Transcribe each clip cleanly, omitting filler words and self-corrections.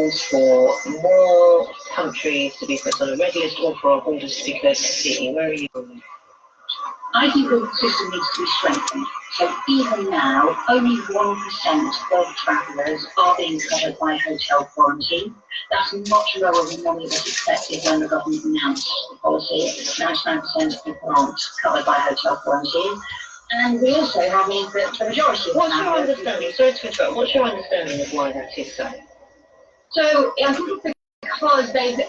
calls for more countries to be put on a red list or for our borders to be closed completely. Where are you on that? I think the system needs to be strengthened. So even now, only 1% of travellers are being covered by hotel quarantine. That's much lower than what was expected when the government announced the policy. 99% of people aren't covered by hotel quarantine. And we also have that the majority of What's your understanding? Sorry to interrupt. What's your understanding of why that is so? So I think it's because they've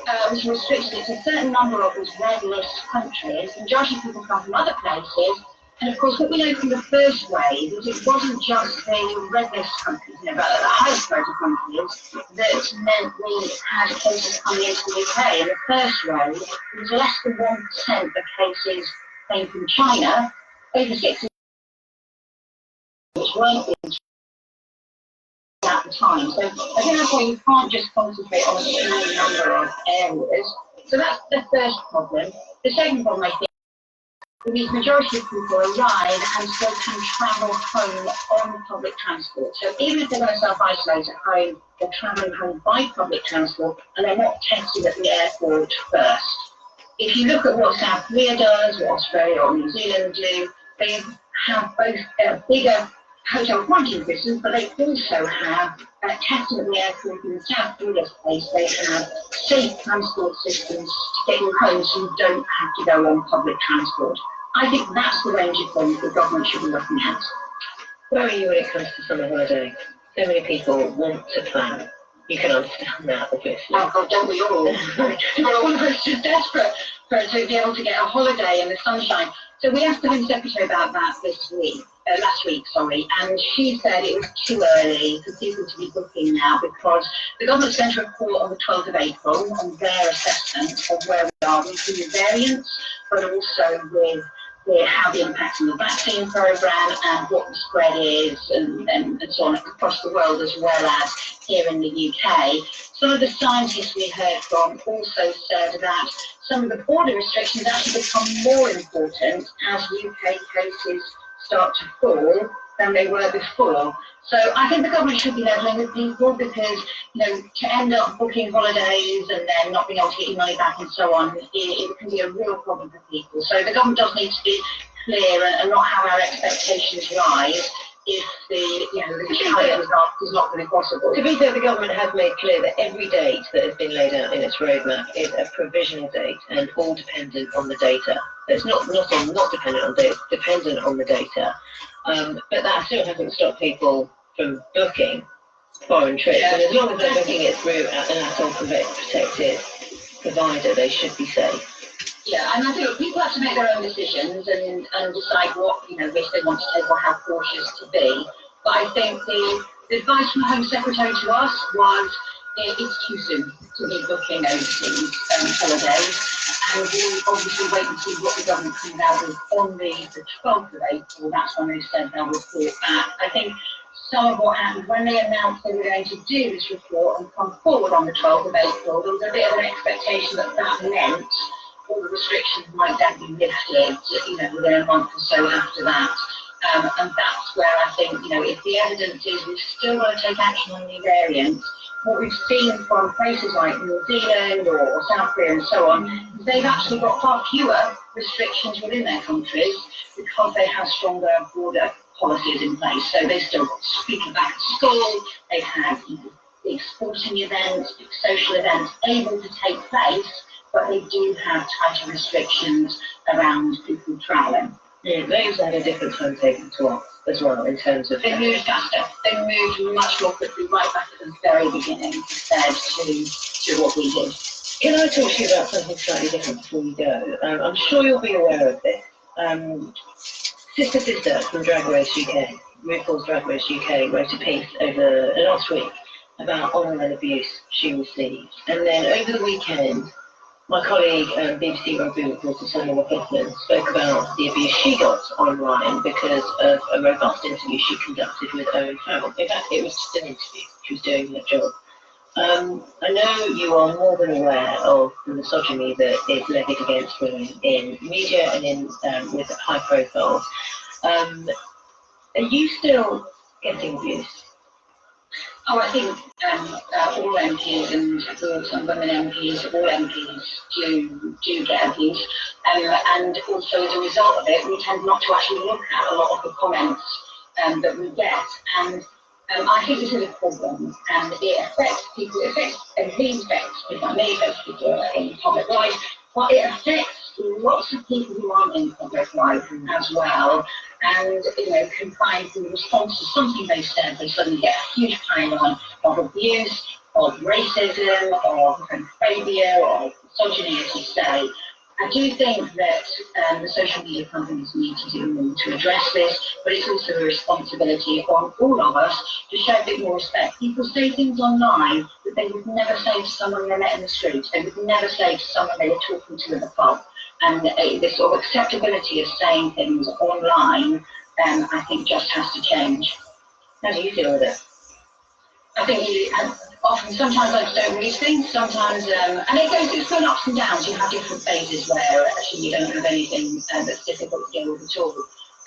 restricted it to a certain number of those red list countries. The majority of people come from other places. And of course, what we know from the first wave is it wasn't just the red list countries, but the highest rate of countries that meant we had cases coming into the UK. In the first wave, it was less than 1% of cases came from China, over 60% which weren't being at the time. So I think that's why you can't just concentrate on a small number of areas. So that's the first problem. The second problem, I think, the majority of people arrive and still can travel home on public transport. So even if they're going to self-isolate at home, they're travelling home by public transport and they're not tested at the airport first. If you look at what South Korea does, what Australia or New Zealand do, they have both bigger hotel quarantine systems, but they also have testing at the airport. In South Korea's case, they have safe transport systems to get you home so you don't have to go on public transport. I think that's the range of things the government should be looking at. Where are you when it comes to summer holiday? So many people want to plan. You can understand that, obviously. Oh God, don't we all? All of us are desperate to be able to get a holiday in the sunshine. So we asked the Home Secretary about that last week, and she said it was too early for people to be booking now because the government's going to report on the 12th of April on their assessment of where we are with new variants, but also with how the impact on the vaccine programme and what the spread is and so on across the world as well as here in the UK. Some of the scientists we heard from also said that some of the border restrictions actually become more important as UK cases start to fall than they were before. So I think the government should be levelling with people because, to end up booking holidays and then not being able to get your money back and so on, it can be a real problem for people. So the government does need to be clear and not have our expectations rise if the China result is not going to be possible. To be fair, the government has made clear that every date that has been laid out in its roadmap is a provisional date and all dependent on the data. It's not dependent on data, it's dependent on the data. But that still hasn't stopped people from booking foreign trips. Yeah. And as long as they're booking it through an ATOL protected provider, they should be safe. Yeah, and I think people have to make their own decisions and decide what risk they want to take or how cautious to be. But I think the advice from the Home Secretary to us was it's too soon to be booking overseas holidays, and we'll obviously wait and see what the government comes out with on the 12th of April. That's when they said they'll report back. I think some of what happened when they announced they were going to do this report and come forward on the 12th of April, there was a bit of an expectation that meant all the restrictions might then be lifted, within a month or so after that. And that's where I think, if the evidence is we've still got to take action on new variants, what we've seen from places like New Zealand or South Korea and so on, is they've actually got far fewer restrictions within their countries because they have stronger border policies in place. So they've still got people back at school, they've had big sporting events, big social events able to take place, but they do have tighter restrictions around people travelling. Yeah, those had a different timetable to us as well in terms of... They moved faster. They moved much more quickly right back at the very beginning compared to what we did. Can I talk to you about something slightly different before we go? I'm sure you'll be aware of this. Sister from Drag Race UK, RuPaul's Drag Race UK, wrote a piece over last week about online abuse she received. And then over the weekend, my colleague and BBC rugby reporter Sonia McLaughlin spoke about the abuse she got online because of a robust interview she conducted with Owen Farrell. In fact, it was just an interview. She was doing her job. I know you are more than aware of the misogyny that is levied against women in media and in with high profiles. Are you still getting abuse? Oh, I think all MPs and some women MPs, all MPs do get abuse. And also as a result of it, we tend not to actually look at a lot of the comments that we get. And I think this is a problem, and it affects people. It affects people. It may affect people in public life, but it affects lots of people who aren't in public life as well. And can find in response to something they said, they suddenly get a huge pile of abuse, of racism, of homophobia, or misogyny, as you say. I do think that the social media companies need to do more to address this, but it's also a responsibility on all of us to show a bit more respect. People say things online that they would never say to someone they met in the street. They would never say to someone they were talking to in the pub. And this sort of acceptability of saying things online, I think just has to change. How do you deal with it? I think sometimes I don't read things, sometimes, and it's going ups and downs. You have different phases where actually you don't have anything that's difficult to deal with at all.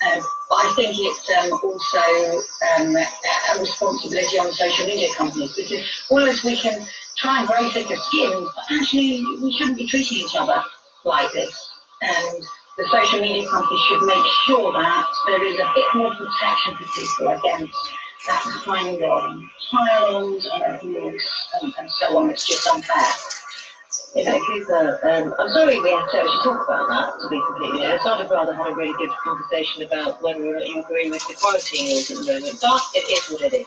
But I think it's also a responsibility on social media companies, because almost we can try and grow thicker skins, but actually we shouldn't be treating each other like this. And the social media companies should make sure that there is a bit more protection for people against that kind of child abuse and so on. It's just unfair. I'm sorry we have to actually talk about that, to be completely honest. I'd have rather had a really good conversation about whether or not you agree with the quarantine rules at the moment, but it is what it is.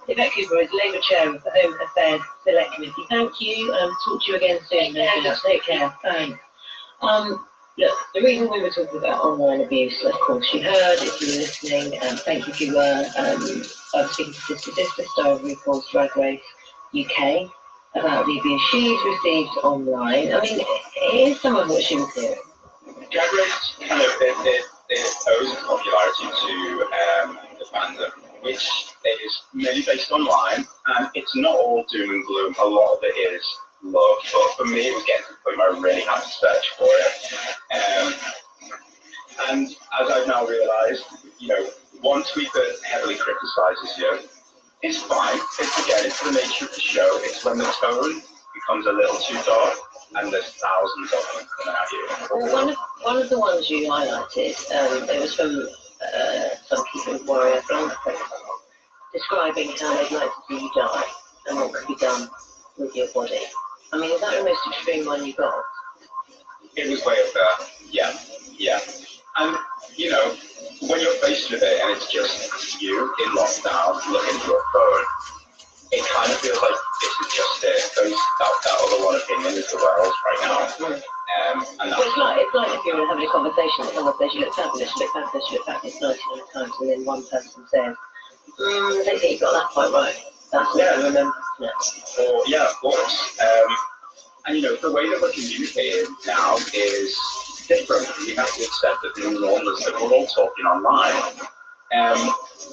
Yvette Cooper is Labour Chair of the Home Affairs Select Committee. Thank you. Talk to you again soon. Take care. Thanks. Look, the reason we were talking about online abuse, of course, you heard if you were listening, thank you if you were. I was speaking to Sister Sister, star of RuPaul's Drag Race UK, about the abuse she's received online. I mean, here's some of what she was doing. Drag Race kind of it owes its popularity to the fandom, which is mainly based online, and it's not all doom and gloom. A lot of it is love, but for me, it was getting to the point where I really had to search for it. And as I've now realised, one tweet that heavily criticises you is fine. It's the nature of the show. It's when the tone becomes a little too dark and there's thousands of them coming at you. Well, one of the ones you highlighted, it was from some keyboard warrior philanthropist, describing how they'd like to see you die and what could be done with your body. I mean, is that the most extreme one you got? It was way up there. Yeah. And, when you're faced with it and it's just you in lockdown looking at your phone, it kind of feels like this is just it. That other one opinion is the world right now. And well, it's like if you were having a conversation and someone says you look fabulous, you look fabulous, you look fabulous 99 times, and then one person says, I don't think you got that quite right. That's what I remember. Yeah, of course. And the way that we're communicating now is different. We have to accept that the new normal is that we're all talking online.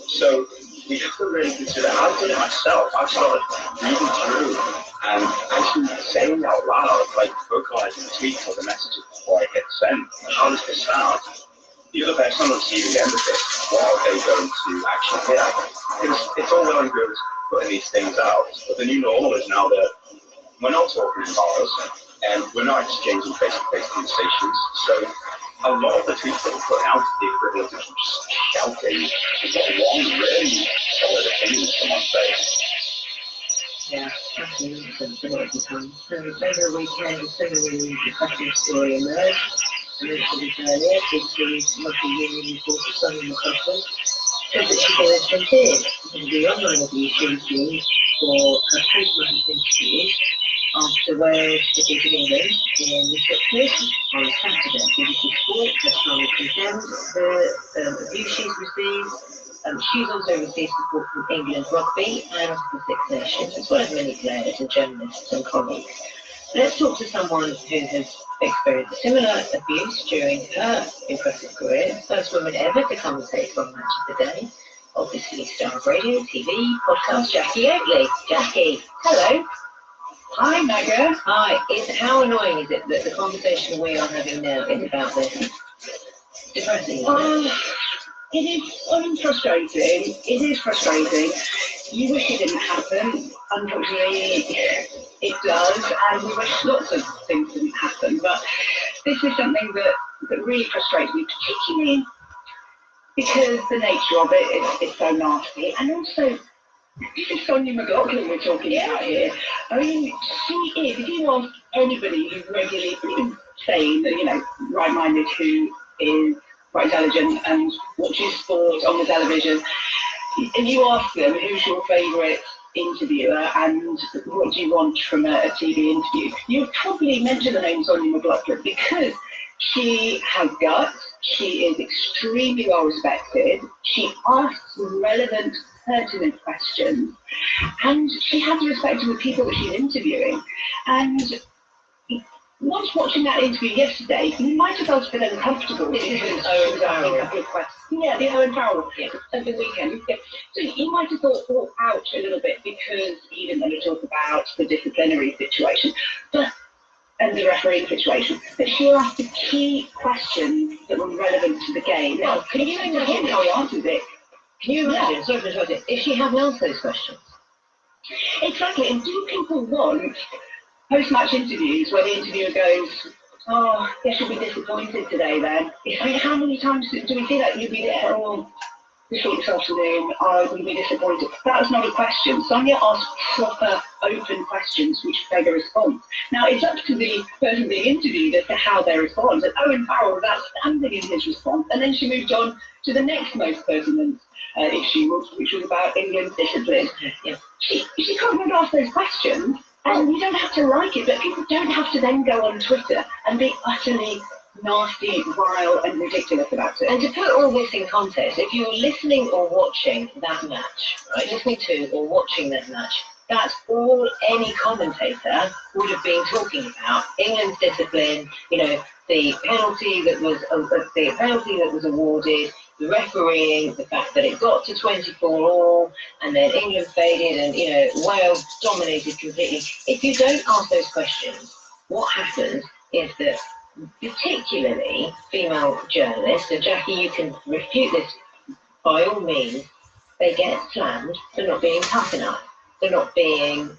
So we have to really consider, I've done it myself. I've started reading through and actually saying out loud, like vocalizing the tweets or the messages before I hit send. How does this sound? The other person on the receiving end of this, what are they going to actually hear? Because it's all well and good putting these things out, but the new normal is now that we're not talking in bars, and we're not exchanging face-to-face conversations. So a lot of the tweets that we're putting out is the equivalent of just shouting one really solid opinion to someone's face. Yeah, absolutely. Over the weekend, so many depressing story emerged. I mentioned it earlier, Britain's multi-union reporter, Sonia McCausland, said that she'd been absented in the online abuse she received for her post-grad interview after where she was in England in the Switzerland on Saturday. BBC Sport has strongly condemned the abuse she's received. She's also received support from England Rugby and the Six Nations, as well as many players and journalists and colleagues. Let's talk to someone who has experienced similar abuse during her impressive career. First woman ever to commentate on Match of the Day. Obviously, star of radio, TV, podcast, Jackie Adli. Jackie, hello. Hi, Megha. Hi. How annoying is it that the conversation we are having now is about this? Depressing, isn't it? It is frustrating. It is frustrating. you wish it didn't happen. Unfortunately, it does, and we wish lots of things didn't happen. But this is something that really frustrates me, particularly because the nature of it is so nasty. And also, this is Sonia McLaughlin we're talking about here. I mean, she is, if you ask anybody who's regularly, even sane, right-minded, who is quite intelligent and watches sport on the television, and you ask them who's your favourite interviewer and what do you want from a TV interview, you'll probably mention the name Sonia McLaughlin because she has guts, she is extremely well respected, she asks relevant, pertinent questions, and she has respect for the people that she's interviewing. And once watching that interview yesterday, you might have felt a bit uncomfortable. This is Owen Farrell. Yeah, the Owen Farrell at the weekend. Yeah. So you might have thought, ouch, a little bit, because he didn't want to talk about the disciplinary situation and the refereeing situation. But she asked the key questions that were relevant to the game. Now, can you imagine how he answers it? Can you imagine, sorry for interrupting, if she hadn't answered those questions? Exactly, and do people want post-match interviews where the interviewer goes, oh, guess you'll be disappointed today then? I mean, how many times do we see that? You'll be there, this afternoon, I will be disappointed. That was not a question. Sonia asked proper, open questions which beg a response. Now, it's up to the person being interviewed as to how they respond. And Owen Farrell was outstanding in his response. And then she moved on to the next most pertinent issue, which was about England's discipline. Yeah. She can't ask those questions. And you don't have to like it, but people don't have to then go on Twitter and be utterly nasty, vile, and ridiculous about it. And to put all this in context, if you're listening or watching that match, right, listening to or watching that match, that's all any commentator would have been talking about. England's discipline, the penalty that was awarded, the refereeing, the fact that it got to 24-all, and then England faded, and Wales dominated completely. If you don't ask those questions, what happens is that, particularly female journalists, and Jackie, you can refute this by all means, they get slammed for not being tough enough, for not being,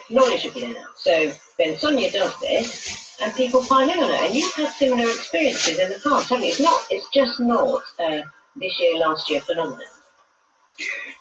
knowledgeable enough. So then Sonia does this, and people pile in on her. And you've had similar experiences in the past, haven't you? It's just not this year, last year phenomenon.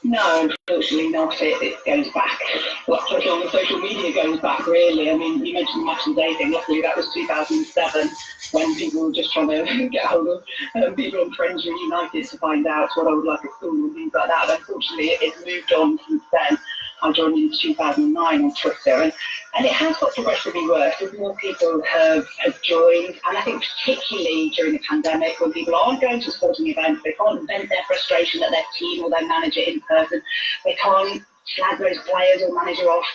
No, unfortunately not. It goes back. What's on the social media goes back, really. I mean, you mentioned the Match of the Day thing. Luckily, that was 2007, when people were just trying to get hold of people on Friends Reunited to find out what I would like at school and things like that. Unfortunately, it's moved on since then. I joined in 2009 on Twitter, and it has got progressively worse as more people have joined. And I think particularly during the pandemic, when people aren't going to sporting events, they can't vent their frustration at their team or their manager in person. They can't flag those players or manager off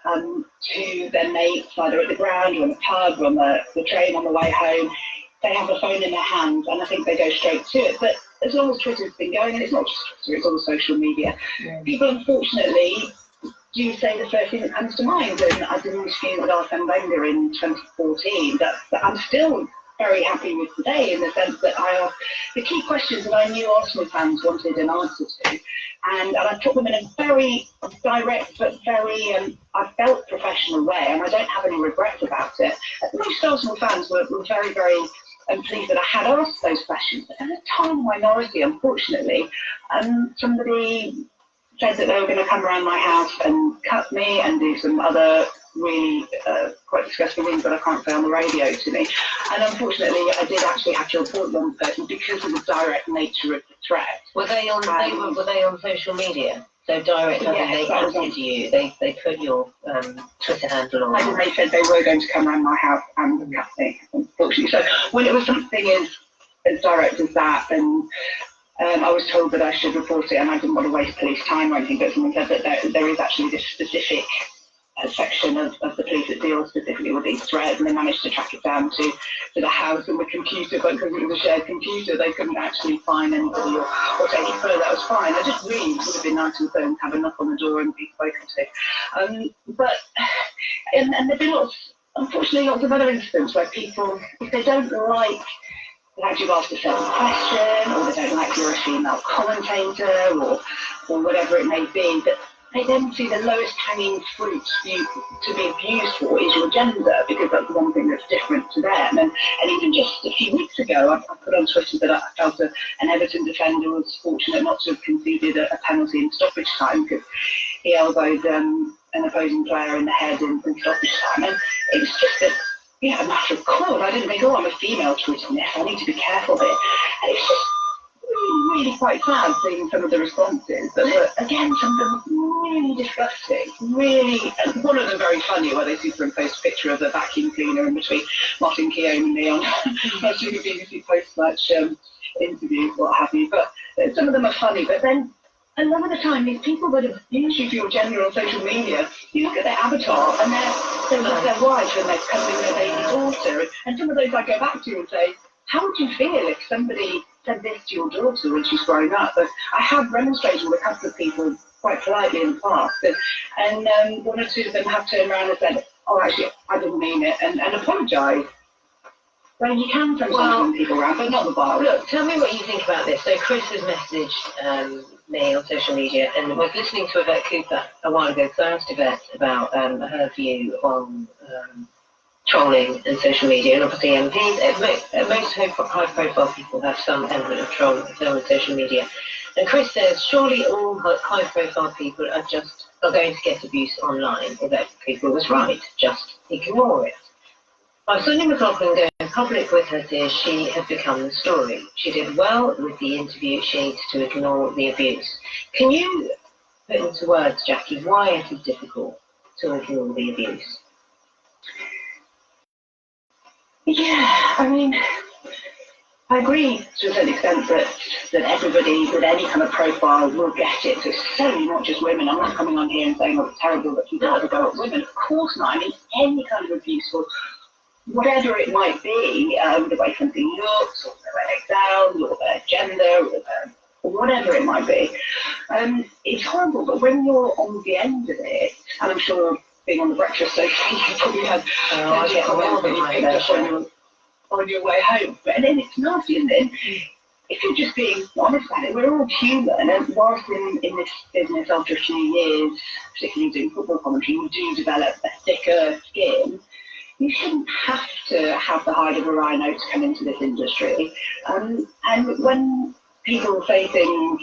to their mates, either at the ground or in the pub or on the train on the way home. They have a phone in their hands, and I think they go straight to it. But as long as Twitter's been going, and it's not just Twitter, it's all social media, people unfortunately do say the first thing that comes to mind. And I did an interview with Arsene Wenger in 2014 that I'm still very happy with today, in the sense that I asked the key questions that I knew Arsenal fans wanted an answer to, and I put them in a very direct but very, I felt, professional way, and I don't have any regrets about it. Most Arsenal fans were very, very pleased that I had asked those questions. But at a tiny minority, unfortunately, somebody said that they were going to come around my house and cut me and do some other really quite disgusting things that I can't say on the radio to me. And unfortunately, I did actually have to report one person because of the direct nature of the threat. Were they on social media? So direct, they answered you. They put your Twitter handle on. And they said they were going to come around my house and cut me, unfortunately. So when it was something as direct as that, and I was told that I should report it, and I didn't want to waste police time or anything, but someone said that there is actually this specific section of the police that deals specifically with these threats, and they managed to track it down to the house and the computer, but because it was a shared computer, they couldn't actually find anybody or take it further. That was fine. I just really would have been nice to go and have a knock on the door and be spoken to. But there have been unfortunately lots of other incidents where people, if they don't like you've asked a certain question, or they don't like you're a female commentator, or whatever it may be, that they then see the lowest hanging fruit to be abused for is your gender, because that's the one thing that's different to them. And even just a few weeks ago, I put on Twitter that I felt an Everton defender was fortunate not to have conceded a penalty in stoppage time, because he elbowed an opposing player in the head in stoppage time. And it was just a matter of course. I didn't think, oh, I'm a female tweeting this, I need to be careful here. And it's just really quite sad seeing some of the responses that were, again, some of them really disgusting, really, and one of them very funny, where they superimposed a picture of a vacuum cleaner in between Martin Keown and me on watching a BBC post-match interview, what have you. But some of them are funny, but then a lot of the time, these people that have used you for your gender on social media, you look at their avatar and they're with their wife and they're cuddling their baby daughter, and some of those I go back to and say, how would you feel if somebody said this to your daughter when she's growing up? But I have remonstrated with a couple of people quite politely in the past, and one or two of them have turned around and said, oh, actually, I didn't mean it, and apologised. Well, you can sometimes people around, but not the bar. Look, tell me what you think about this. So Chris has messaged me on social media, and was listening to Yvette Cooper a while ago, because I asked Yvette about her view on trolling and social media, and obviously most high-profile people have some element of trolling on social media. And Chris says, surely all high-profile people are going to get abuse online. Yvette Cooper was right, just ignore it. By Sonia McLaughlin going public with her tears, she has become the story. She did well with the interview. She needs to ignore the abuse. Can you put into words, Jackie, why it is difficult to ignore the abuse? Yeah, I mean, I agree to a certain extent that everybody with any kind of profile will get it. So it's certainly not just women. I'm not coming on here and saying, oh, it's terrible that people ever go at women. Of course not. I mean, any kind of abuse, or whatever it might be, the way something looks, or their exam, or their gender, or whatever it might be, it's horrible. But when you're on the end of it, and I'm sure being on the breakfast sofa, you probably had comments that you picked up on your way home. But then it's nasty, isn't it? If you're just being honest about it, we're all human, and whilst in this business after a few years, particularly doing football commentary, you do develop a thicker skin. You shouldn't have to have the hide of a rhino to come into this industry. And when people say things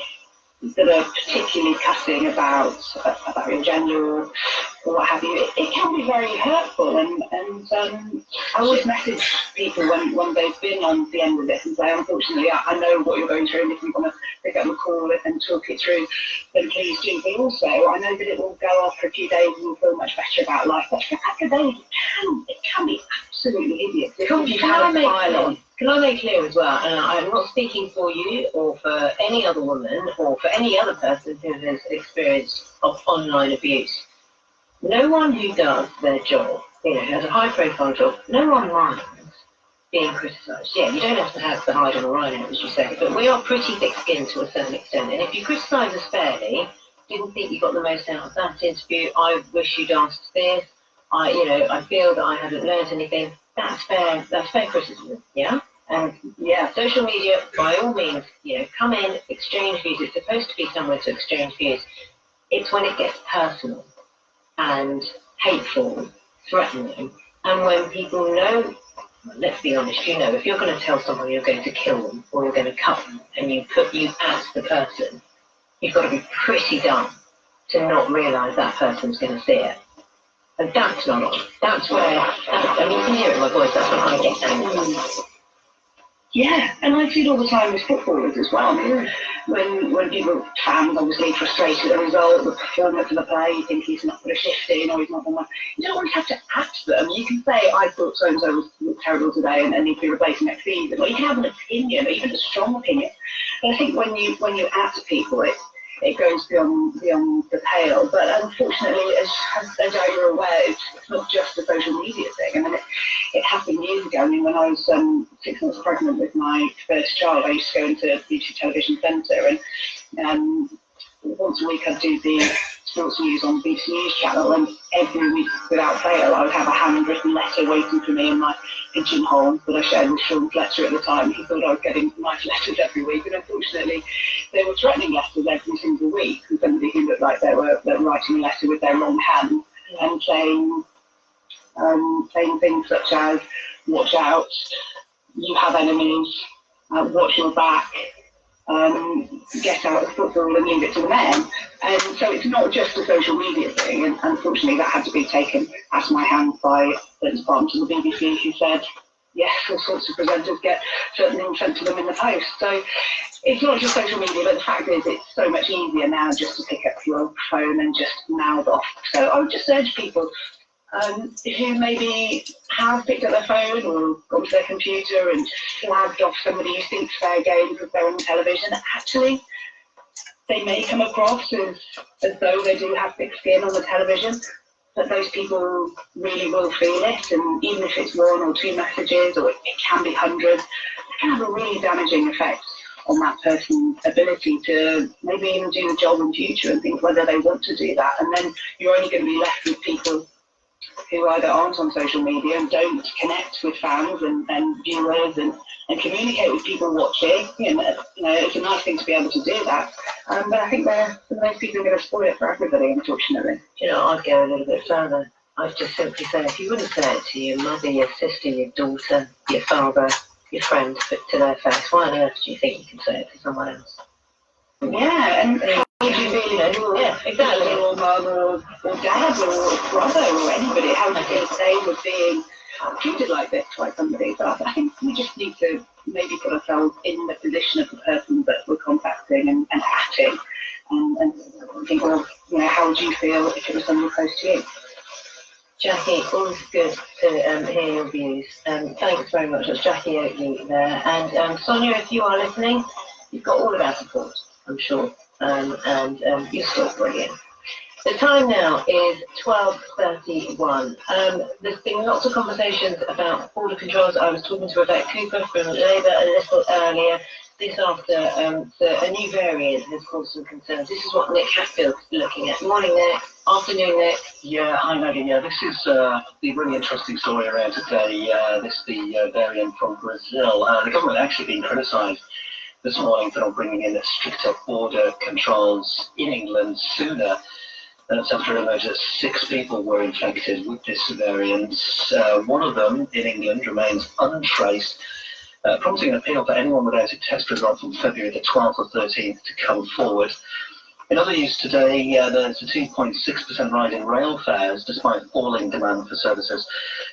that are particularly cutting about your gender or what have you, it can be very hurtful. And I always message people when they've been on the end of this and say, unfortunately, I know what you're going through, and if you want to pick up the call and talk it through, then please do. But also, I know that it will go off for a few days and you'll feel much better about life. But for a couple of days, it can be absolutely hideous. Can I make clear as well, and I'm not speaking for you or for any other woman or for any other person who has experienced of online abuse. No one who does their job, has a high-profile job, no one minds being criticised. Yeah, you don't have to have the hide of a rhino, as you say, but we are pretty thick-skinned to a certain extent. And if you criticise us fairly, didn't think you got the most out of that interview, I wish you'd asked this, I feel that I haven't learned anything, that's fair criticism, yeah? And yeah, social media, by all means, come in, exchange views. It's supposed to be somewhere to exchange views. It's when it gets personal and hateful, threatening, and when people know, let's be honest, if you're going to tell someone you're going to kill them or you're going to cut them, and you as the person, you've got to be pretty dumb to not realise that person's going to see it. And that's not on. That's where, you can hear it in my voice, that's when I get angry. Yeah, and I see it all the time with footballers as well. I mean, when fans obviously frustrated at the result, the performance of the play, you think he's not put a shift in or he's not done that. You don't always have to act them. You can say, I thought so-and-so was terrible today and need to be replaced next season. Or you can have an opinion, or even a strong opinion. But I think when you act people, it goes beyond the pale. But unfortunately, as you're aware, it's not just a social media thing. I mean, it happened years ago. I mean, when I was 6 months pregnant with my first child, I used to go into the BBC Television Centre, and once a week I'd do the sports news on the BBC News channel, and every week without fail I would have a handwritten letter waiting for me in my pigeonhole that I shared with Sean Fletcher at the time. He thought I was getting nice letters every week, and unfortunately they were threatening letters every single week from somebody who looked like they were writing a letter with their wrong hand and saying things such as, watch out, you have enemies, watch your back, get out of football and leave it to the men. And so it's not just a social media thing, and unfortunately that had to be taken out of my hands by the department of the BBC, who said, yes, all sorts of presenters get certain things sent to them in the post. So it's not just social media, but the fact is it's so much easier now just to pick up your phone and just mouth off. So I would just urge people who maybe have picked up their phone or gone to their computer and flagged off somebody who thinks fair game because they're on television, actually they may come across as though they do have thick skin on the television, but those people really will feel it, and even if it's one or two messages, or it can be hundreds, it can have a really damaging effect on that person's ability to maybe even do the job in future and think whether they want to do that. And then you're only going to be left with people who either aren't on social media and don't connect with fans and viewers and communicate with people watching. You know, it's a nice thing to be able to do that. But I think some of those people are going to spoil it for everybody, unfortunately. You know, I'd go a little bit further. I'd just simply say, if you wouldn't say it to your mother, your sister, your daughter, your father, your friend, but to their face, why on earth do you think you can say it to someone else? Yeah, and how would you feel, yeah, exactly. Or mum or dad or brother or anybody, how would you feel if they were being treated like this by somebody? So I think we just need to maybe put ourselves in the position of the person that we're contacting and acting, and think, well, you know, how would you feel if it was someone close to you? Jackie, always good to hear your views. Thanks very much. That's Jackie Oakley there. And Sonia, if you are listening, you've got all of our support, I'm sure. And you're still brilliant. The time now is 12:31. There's been lots of conversations about border controls. I was talking to Rebecca Cooper from Labour a little earlier. This after a new variant has caused some concerns. This is what Nick Hatfield's looking at. Morning, Nick. Afternoon, Nick. Yeah, hi Megan. Yeah, this is the really interesting story around today. The variant from Brazil. The government actually been criticised this morning for not bringing in stricter border controls in England sooner. And it's after it emerged that 6 people were infected with this variant. One of them in England remains untraced, prompting an appeal for anyone without a test result from February the 12th or 13th to come forward. In other news today, there's a 2.6% rise in rail fares despite falling demand for services.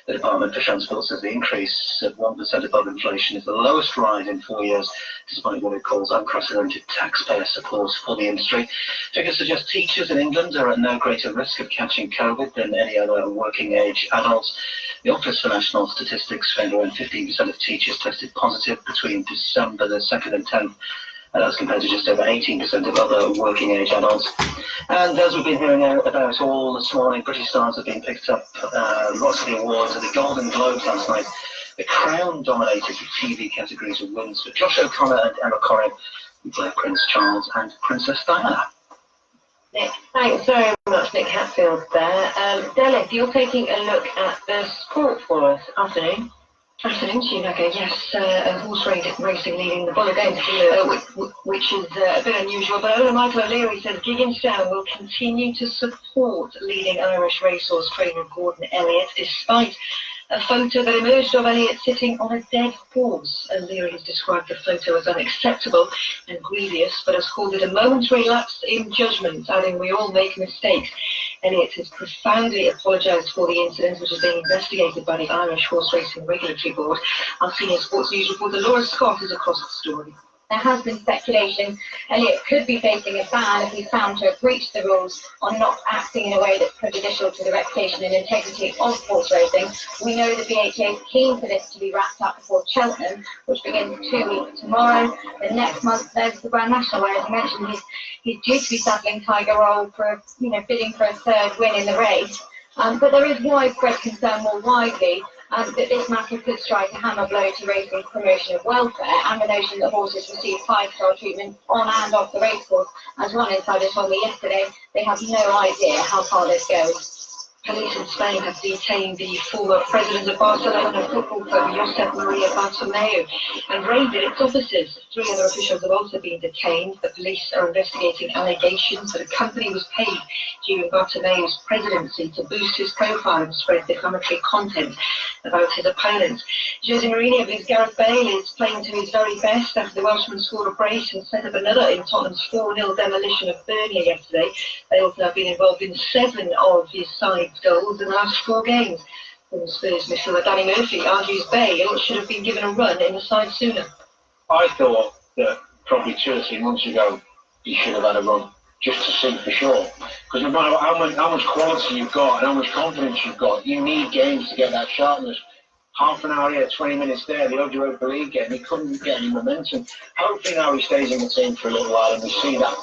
The Department for Transport says the increase of 1% above inflation is the lowest rise in 4 years, despite what it calls unprecedented taxpayer support for the industry. Figures suggest teachers in England are at no greater risk of catching COVID than any other working age adults. The Office for National Statistics found around 15% of teachers tested positive between December the 2nd and 10th. And that's compared to just over 18% of other working age adults. And as we've been hearing about all this morning, British stars have been picked up lots of the awards at the Golden Globes last night. The Crown dominated the TV categories of wins for Josh O'Connor and Emma Corrin, who play Prince Charles and Princess Diana. Nick, thanks very much, Nick Hatfield there. Delith, you're taking a look at the sport for us. Afternoon. Afternoon, Schumacher. Yes, horse racing leading the ball again, which is a bit unusual. But owner Michael O'Leary says Gigginstown will continue to support leading Irish racehorse trainer Gordon Elliott, despite a photo that emerged of Elliott sitting on a dead horse. O'Leary has described the photo as unacceptable and grievous, but has called it a momentary lapse in judgment, adding, "We all make mistakes." Elliott has profoundly apologised for the incident, which is being investigated by the Irish Horse Racing Regulatory Board. Our senior sports news reporter Laura Scott is across the story. There has been speculation Elliott could be facing a ban if he's found to have breached the rules on not acting in a way that's prejudicial to the reputation and integrity of horse racing. We know the BHA is keen for this to be wrapped up before Cheltenham, which begins 2 weeks tomorrow. Then next month there's the Grand National, where, as you mentioned, he's due to be saddling Tiger Roll for bidding for a 3rd win in the race. But there is widespread concern more widely and that this matter could strike a hammer blow to racing's promotion of welfare and the notion that horses receive five-star treatment on and off the racecourse. As one insider told me yesterday, they have no idea how far this goes. Police in Spain have detained the former president of Barcelona football club, Josep Maria Bartomeu, and raided its offices. 3 other officials have also been detained. The police are investigating allegations that a company was paid during Bartomeu's presidency to boost his profile and spread defamatory content about his opponents. Jose Mourinho believes Gareth Bale is playing to his very best after the Welshman scored a brace and set up another in Tottenham's 4-0 demolition of Burnley yesterday. Bale's now been involved in 7 of his side's goals in the last 4 games. Former Spurs midfielder Danny Murphy argues Bale should have been given a run in the side sooner. I thought that probably 2 or 3 months ago he should have had a run, just to see for sure. Because no matter how much quality you've got and how much confidence you've got, you need games to get that sharpness. Half an hour here, 20 minutes there, the Europa League game, he couldn't get any momentum. Hopefully now he stays in the team for a little while and we see that.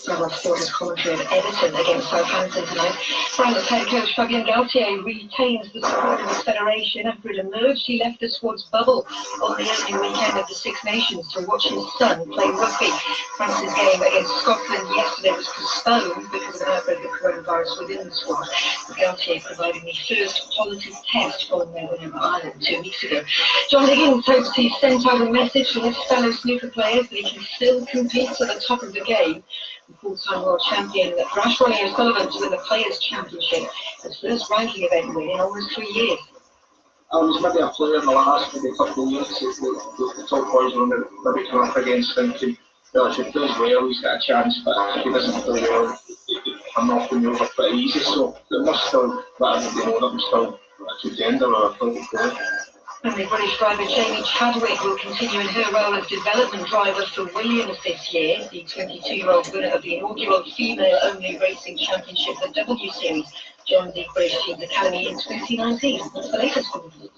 Several supporters commentary of Everton against Southampton tonight. France head coach Fabien Galtier retains the support of his federation after it emerged he left the squad's bubble on the opening weekend of the Six Nations to watch his son play rugby. France's game against Scotland yesterday was postponed because of an outbreak of coronavirus within the squad, with Galtier providing the first positive test following their win over Ireland 2 weeks ago. John Higgins hopes he's sent out a message to his fellow snooker players that he can still compete at the top of the game. Full-time world champion Rash Ronnie O'Sullivan to win the Players' Championship, his first ranking event win in almost 3 years. I was maybe a player in the last couple of years. The top boys were maybe coming up against thinking, well, if he plays well, he's got a chance, but if he doesn't play well, I'm not going over pretty easy. So it must still, that I'm still a contender or a full player. And the British driver Jamie Chadwick will continue in her role as development driver for Williams this year. The 22-year-old winner of the inaugural female-only racing championship, the W Series, joined the British Team's Academy in 2019. That's the latest from the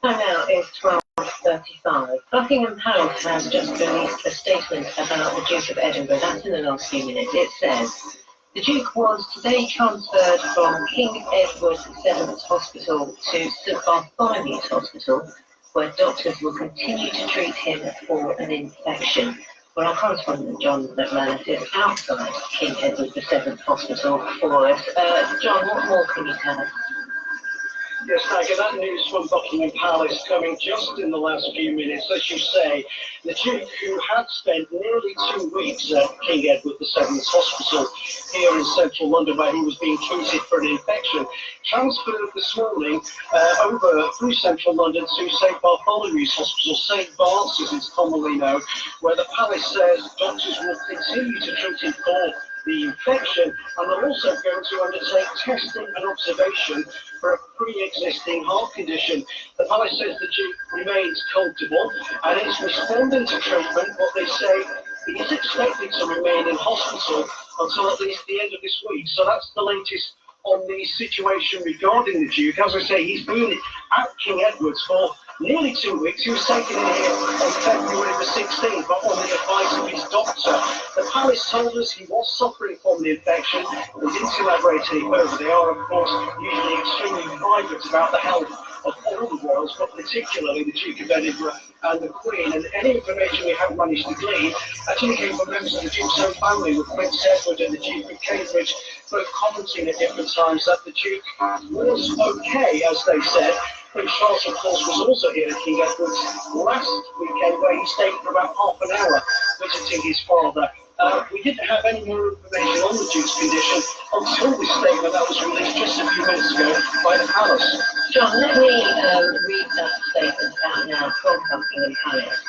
Time now is 12:35. Buckingham Palace has just released a statement about the Duke of Edinburgh. That's in the last few minutes. It says, the Duke was today transferred from King Edward VII Hospital to St Bartholomew's Hospital, where doctors will continue to treat him for an infection. Well, our correspondent John McManus is outside King Edward VII Hospital for us. John, what more can you tell us? Yes, Tiger, that news from Buckingham Palace coming just in the last few minutes. As you say, the Duke, who had spent nearly 2 weeks at King Edward VII's Hospital here in central London, where he was being treated for an infection, transferred this morning over through central London to St Bartholomew's Hospital, St Bart's as it's commonly known, where the palace says doctors will continue to treat him for the infection, and they're also going to undertake testing and observation for a pre-existing heart condition. The palace says the Duke remains comfortable and is responding to treatment, but they say he is expected to remain in hospital until at least the end of this week. So that's the latest on the situation regarding the Duke. As I say, he's been at King Edward's for nearly 2 weeks. He was taken in here on February the 16th, but on the advice of his doctor. The palace told us he was suffering from the infection and didn't elaborate any further. They are, of course, usually extremely private about the health of all the royals, but particularly the Duke of Edinburgh and the Queen. And any information we have managed to glean actually came from members of the Duke's own family, with Prince Edward and the Duke of Cambridge both commenting at different times that the Duke was okay, as they said. Prince Charles, of course, was also here at King Edward's last weekend, where he stayed for about half an hour visiting his father. We didn't have any more information on the Duke's condition until this statement that was released just a few minutes ago by the palace. John, let me read that statement out now from Buckingham Palace.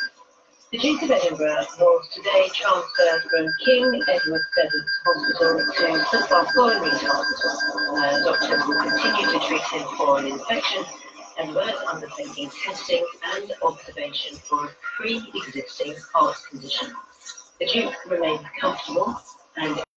The Duke of Edinburgh was today transferred from King Edward VII's Hospital to St Bartholomew's Hospital. Doctors will continue to treat him for an infection and were undertaking testing and observation for a pre-existing heart condition. The Duke remained comfortable and